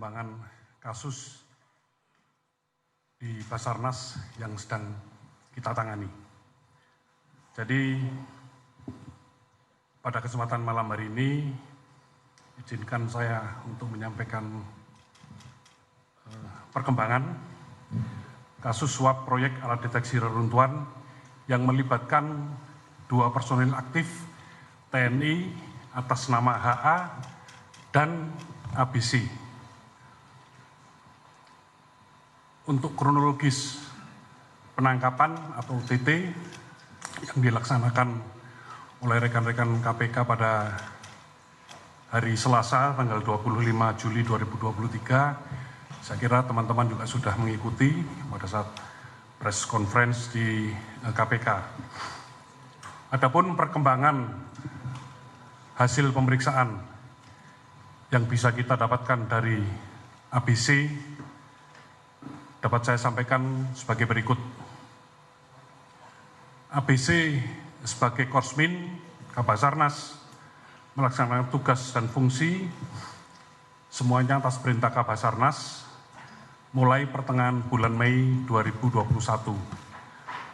perkembangan kasus di Basarnas yang sedang kita tangani. Jadi pada kesempatan malam hari ini, izinkan saya untuk menyampaikan perkembangan kasus suap proyek alat deteksi reruntuhan yang melibatkan 2 personil aktif TNI atas nama HA dan ABC. Untuk kronologis penangkapan atau OTT yang dilaksanakan oleh rekan-rekan KPK pada hari Selasa tanggal 25 Juli 2023, saya kira teman-teman juga sudah mengikuti pada saat press conference di KPK. Adapun perkembangan hasil pemeriksaan yang bisa kita dapatkan dari ABC dapat saya sampaikan sebagai berikut. ABC sebagai Korsmin Kabasarnas melaksanakan tugas dan fungsi semuanya atas perintah Kabasarnas mulai pertengahan bulan Mei 2021.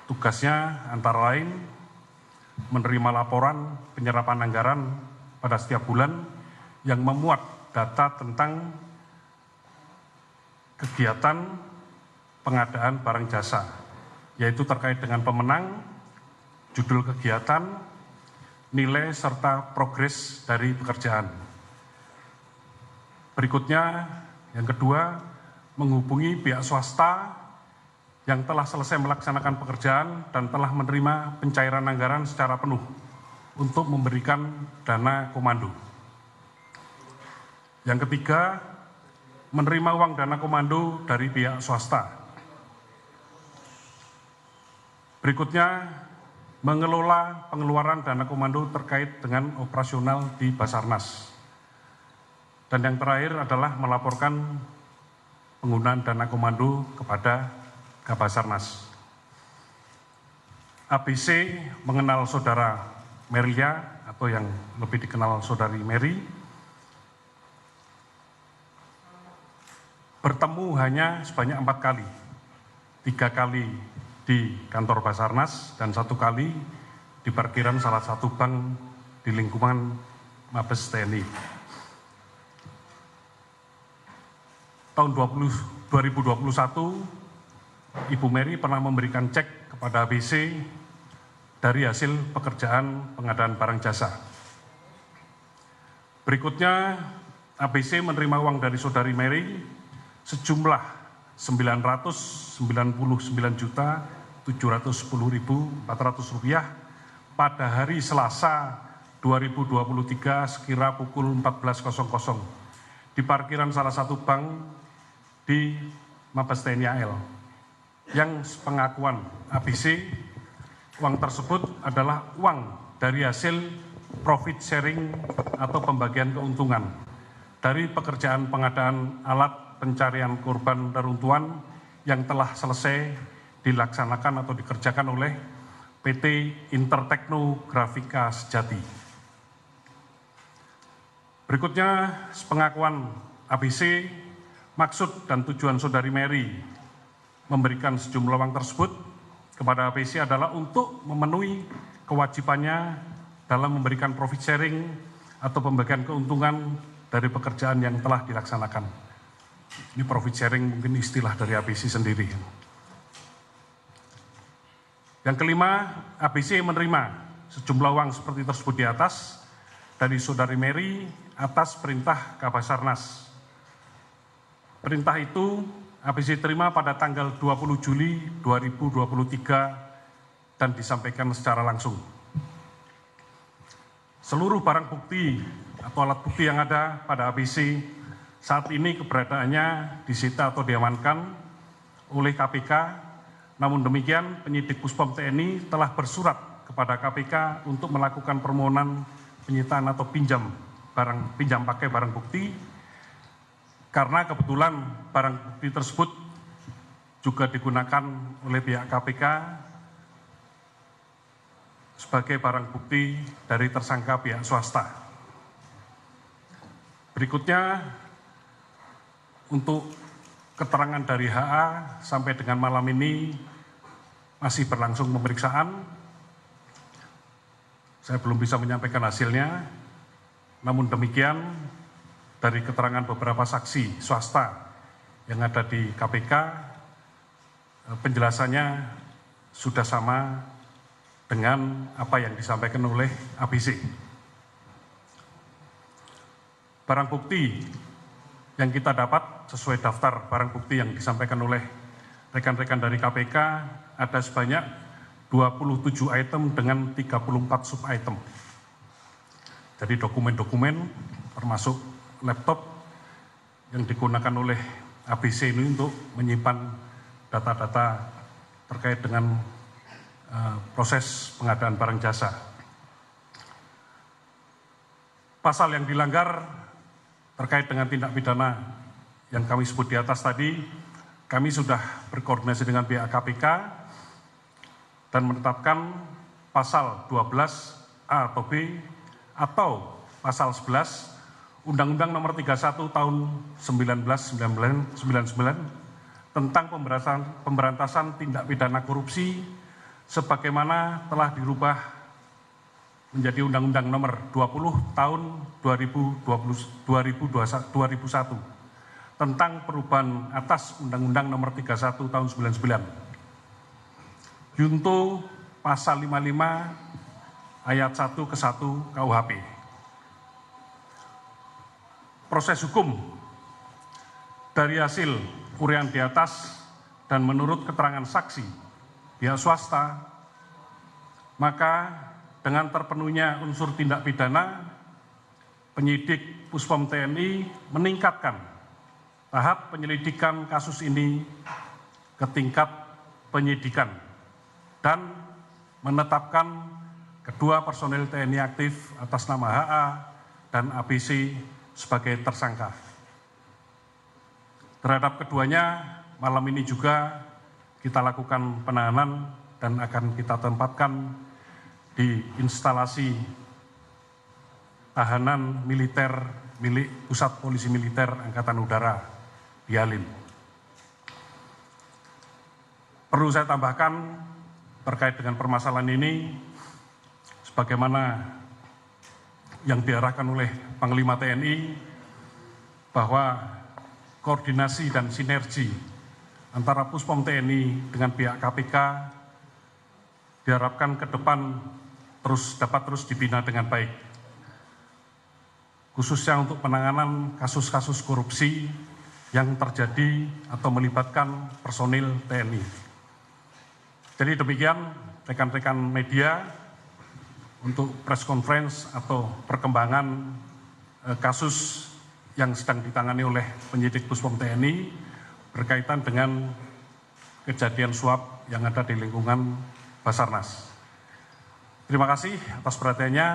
Tugasnya antara lain menerima laporan penyerapan anggaran pada setiap bulan yang memuat data tentang kegiatan pengadaan barang jasa, yaitu terkait dengan pemenang, judul kegiatan, nilai serta progres dari pekerjaan. Berikutnya, yang kedua, menghubungi pihak swasta yang telah selesai melaksanakan pekerjaan dan telah menerima pencairan anggaran secara penuh untuk memberikan dana komando. Yang ketiga, menerima uang dana komando dari pihak swasta. Berikutnya, mengelola pengeluaran dana komando terkait dengan operasional di Basarnas. Dan yang terakhir adalah melaporkan penggunaan dana komando kepada Kabasarnas. ABC mengenal saudara Meria atau yang lebih dikenal saudari Mary. Bertemu hanya sebanyak 4 kali, 3 kali di kantor Basarnas dan 1 kali di parkiran salah satu bank di lingkungan Mabes TNI. Tahun 2021, Ibu Mary pernah memberikan cek kepada ABC dari hasil pekerjaan pengadaan barang jasa. Berikutnya, ABC menerima uang dari saudari Mary sejumlah Rp999.710.400 pada hari Selasa 2023 sekira pukul 14.00 di parkiran salah satu bank di Mabes TNI AL. Yang sepengakuan ABC, uang tersebut adalah uang dari hasil profit sharing atau pembagian keuntungan dari pekerjaan pengadaan alat pencarian korban reruntuhan yang telah selesai dilaksanakan atau dikerjakan oleh PT Intertekno Grafika Sejati. Berikutnya, sepengakuan ABC, maksud dan tujuan saudari Mary memberikan sejumlah uang tersebut kepada ABC adalah untuk memenuhi kewajibannya dalam memberikan profit sharing atau pembagian keuntungan dari pekerjaan yang telah dilaksanakan. Ini profit sharing mungkin istilah dari ABC sendiri. Yang kelima, ABC menerima sejumlah uang seperti tersebut di atas dari saudari Mary atas perintah Kabasarnas. Perintah itu ABC terima pada tanggal 20 Juli 2023 dan disampaikan secara langsung. Seluruh barang bukti atau alat bukti yang ada pada ABC saat ini keberadaannya disita atau diamankan oleh KPK. Namun demikian, penyidik Puspom TNI telah bersurat kepada KPK untuk melakukan permohonan penyitaan atau pinjam pakai barang bukti, karena kebetulan barang bukti tersebut juga digunakan oleh pihak KPK sebagai barang bukti dari tersangka pihak swasta. Berikutnya, untuk keterangan dari HA sampai dengan malam ini masih berlangsung pemeriksaan. Saya belum bisa menyampaikan hasilnya, namun demikian dari keterangan beberapa saksi swasta yang ada di KPK, penjelasannya sudah sama dengan apa yang disampaikan oleh ABC. Barang bukti yang kita dapat sesuai daftar barang bukti yang disampaikan oleh rekan-rekan dari KPK ada sebanyak 27 item dengan 34 sub item. Jadi dokumen-dokumen termasuk laptop yang digunakan oleh ABC ini untuk menyimpan data-data terkait dengan proses pengadaan barang jasa. Pasal yang dilanggar terkait dengan tindak pidana yang kami sebut di atas tadi, kami sudah berkoordinasi dengan pihak KPK dan menetapkan pasal 12A atau B atau pasal 11 Undang-Undang Nomor 31 Tahun 1999 tentang pemberantasan tindak pidana korupsi sebagaimana telah dirubah menjadi Undang-Undang Nomor 20 Tahun 2001 tentang perubahan atas Undang-Undang Nomor 31 Tahun 99. Junto pasal 55 ayat 1 ke 1 KUHP. Proses hukum dari hasil uraian di atas dan menurut keterangan saksi pihak swasta, maka dengan terpenuhnya unsur tindak pidana, penyidik Puspom TNI meningkatkan tahap penyelidikan kasus ini ke tingkat penyidikan dan menetapkan kedua personel TNI aktif atas nama HA dan ABC sebagai tersangka. Terhadap keduanya, malam ini juga kita lakukan penahanan dan akan kita tempatkan di instalasi tahanan militer milik Pusat Polisi Militer Angkatan Udara di Halim. Perlu saya tambahkan terkait dengan permasalahan ini, sebagaimana yang diarahkan oleh Panglima TNI, bahwa koordinasi dan sinergi antara Puspom TNI dengan pihak KPK diharapkan ke depan dapat terus dibina dengan baik, khususnya untuk penanganan kasus-kasus korupsi yang terjadi atau melibatkan personil TNI. Jadi demikian rekan-rekan media untuk press conference atau perkembangan kasus yang sedang ditangani oleh penyidik Puspom TNI berkaitan dengan kejadian suap yang ada di lingkungan Basarnas. Terima kasih atas perhatiannya.